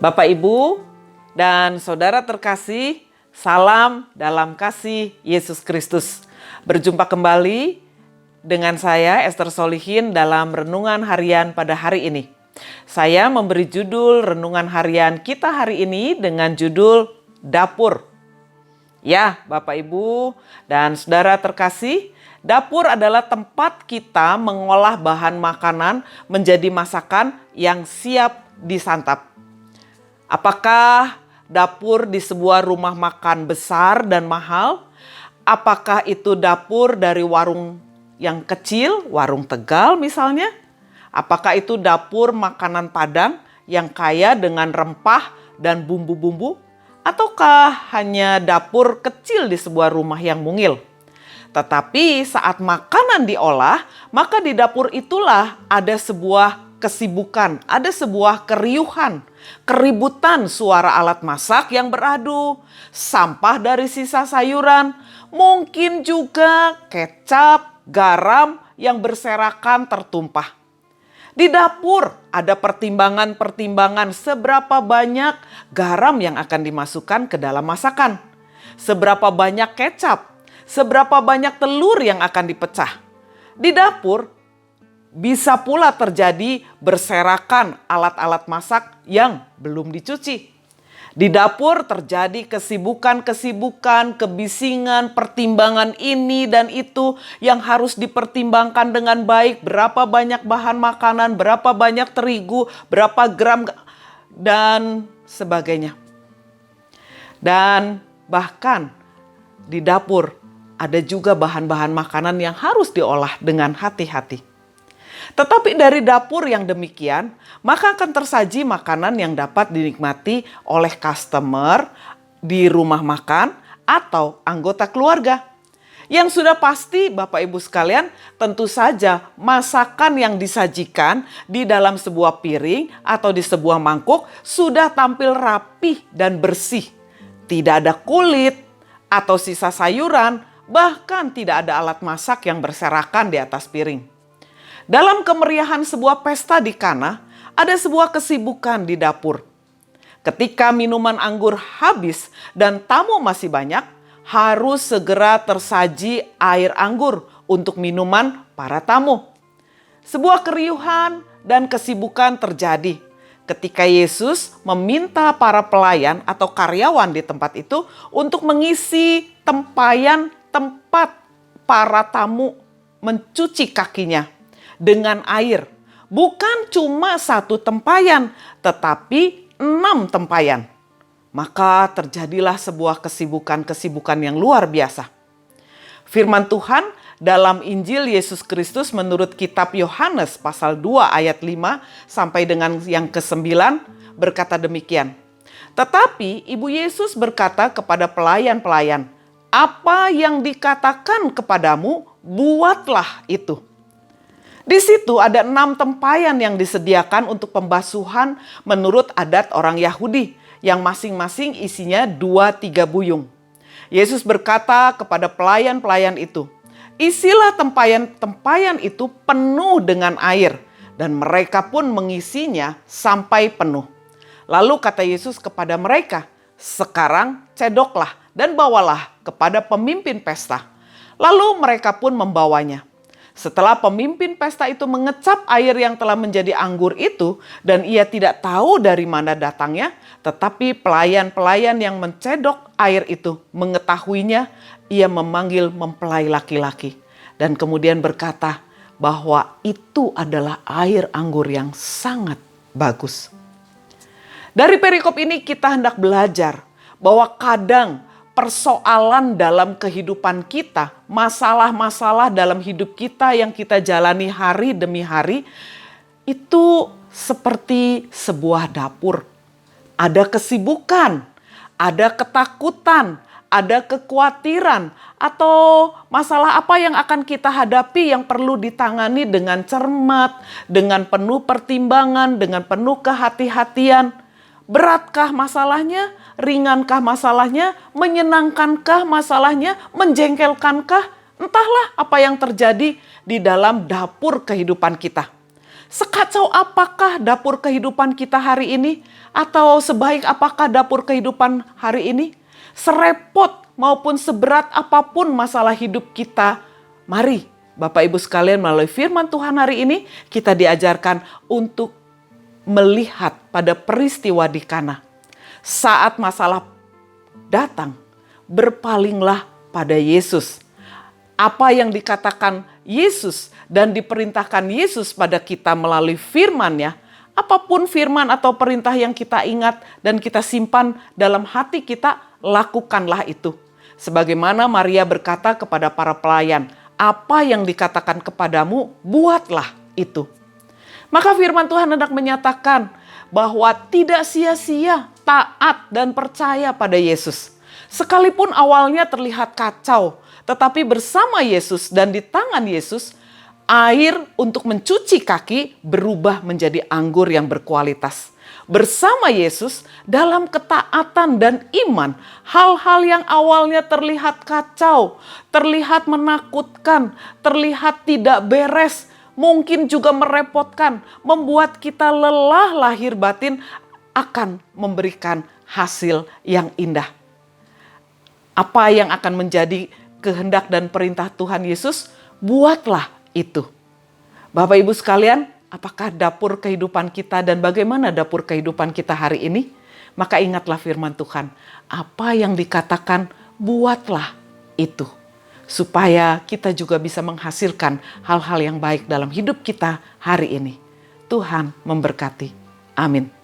Bapak, Ibu, dan saudara terkasih, salam dalam kasih Yesus Kristus. Berjumpa kembali dengan saya, Esther Solihin, dalam renungan harian pada hari ini. Saya memberi judul renungan harian kita hari ini dengan judul Dapur. Ya, Bapak, Ibu, dan saudara terkasih, dapur adalah tempat kita mengolah bahan makanan menjadi masakan yang siap disantap. Apakah dapur di sebuah rumah makan besar dan mahal? Apakah itu dapur dari warung yang kecil, warung Tegal misalnya? Apakah itu dapur makanan Padang yang kaya dengan rempah dan bumbu-bumbu? Ataukah hanya dapur kecil di sebuah rumah yang mungil? Tetapi saat makanan diolah, maka di dapur itulah ada sebuah kesibukan, ada sebuah keriuhan, keributan suara alat masak yang beradu, sampah dari sisa sayuran, mungkin juga kecap, garam yang berserakan tertumpah. Di dapur ada pertimbangan-pertimbangan seberapa banyak garam yang akan dimasukkan ke dalam masakan, seberapa banyak kecap, seberapa banyak telur yang akan dipecah. Di dapur bisa pula terjadi berserakan alat-alat masak yang belum dicuci. Di dapur terjadi kesibukan-kesibukan, kebisingan, pertimbangan ini dan itu yang harus dipertimbangkan dengan baik. Berapa banyak bahan makanan, berapa banyak terigu, berapa gram dan sebagainya. Dan bahkan di dapur ada juga bahan-bahan makanan yang harus diolah dengan hati-hati. Tetapi dari dapur yang demikian, maka akan tersaji makanan yang dapat dinikmati oleh customer di rumah makan atau anggota keluarga. Yang sudah pasti Bapak Ibu sekalian, tentu saja masakan yang disajikan di dalam sebuah piring atau di sebuah mangkuk sudah tampil rapih dan bersih. Tidak ada kulit atau sisa sayuran, bahkan tidak ada alat masak yang berserakan di atas piring. Dalam kemeriahan sebuah pesta di Kana, ada sebuah kesibukan di dapur. Ketika minuman anggur habis dan tamu masih banyak, harus segera tersaji air anggur untuk minuman para tamu. Sebuah keriuhan dan kesibukan terjadi ketika Yesus meminta para pelayan atau karyawan di tempat itu untuk mengisi tempayan tempat para tamu mencuci kakinya dengan air. Bukan cuma 1 tempayan, tetapi 6 tempayan. Maka terjadilah sebuah kesibukan-kesibukan yang luar biasa. Firman Tuhan dalam Injil Yesus Kristus menurut kitab Yohanes pasal 2 ayat 5 sampai dengan yang ke-9 berkata demikian. Tetapi Ibu Yesus berkata kepada pelayan-pelayan, "Apa yang dikatakan kepadamu, buatlah itu." Di situ ada 6 tempayan yang disediakan untuk pembasuhan menurut adat orang Yahudi yang masing-masing isinya 2-3 buyung. Yesus berkata kepada pelayan-pelayan itu, "Isilah tempayan-tempayan itu penuh dengan air," dan mereka pun mengisinya sampai penuh. Lalu kata Yesus kepada mereka, "Sekarang cedoklah dan bawalah kepada pemimpin pesta." Lalu mereka pun membawanya. Setelah pemimpin pesta itu mengecap air yang telah menjadi anggur itu dan ia tidak tahu dari mana datangnya, tetapi pelayan-pelayan yang mencedok air itu mengetahuinya, ia memanggil mempelai laki-laki dan kemudian berkata bahwa itu adalah air anggur yang sangat bagus. Dari perikop ini kita hendak belajar bahwa kadang persoalan dalam kehidupan kita, masalah-masalah dalam hidup kita yang kita jalani hari demi hari, itu seperti sebuah dapur. Ada kesibukan, ada ketakutan, ada kekhawatiran, atau masalah apa yang akan kita hadapi yang perlu ditangani dengan cermat, dengan penuh pertimbangan, dengan penuh kehati-hatian. Beratkah masalahnya? Ringankah masalahnya? Menyenangkankah masalahnya? Menjengkelkankah? Entahlah apa yang terjadi di dalam dapur kehidupan kita. Sekacau apakah dapur kehidupan kita hari ini? Atau sebaik apakah dapur kehidupan hari ini? Serepot maupun seberat apapun masalah hidup kita, mari Bapak Ibu sekalian, melalui firman Tuhan hari ini kita diajarkan untuk melihat pada peristiwa di Kana. Saat masalah datang, berpalinglah pada Yesus. Apa yang dikatakan Yesus dan diperintahkan Yesus pada kita melalui firman-Nya, apapun firman atau perintah yang kita ingat dan kita simpan dalam hati kita, lakukanlah itu. Sebagaimana Maria berkata kepada para pelayan, apa yang dikatakan kepadamu, buatlah itu. Maka firman Tuhan hendak menyatakan bahwa tidak sia-sia taat dan percaya pada Yesus. Sekalipun awalnya terlihat kacau, tetapi bersama Yesus dan di tangan Yesus, air untuk mencuci kaki berubah menjadi anggur yang berkualitas. Bersama Yesus dalam ketaatan dan iman, hal-hal yang awalnya terlihat kacau, terlihat menakutkan, terlihat tidak beres, mungkin juga merepotkan, membuat kita lelah lahir batin, akan memberikan hasil yang indah. Apa yang akan menjadi kehendak dan perintah Tuhan Yesus, buatlah itu. Bapak Ibu sekalian, apakah dapur kehidupan kita dan bagaimana dapur kehidupan kita hari ini? Maka ingatlah firman Tuhan, apa yang dikatakan buatlah itu. Supaya kita juga bisa menghasilkan hal-hal yang baik dalam hidup kita hari ini. Tuhan memberkati. Amin.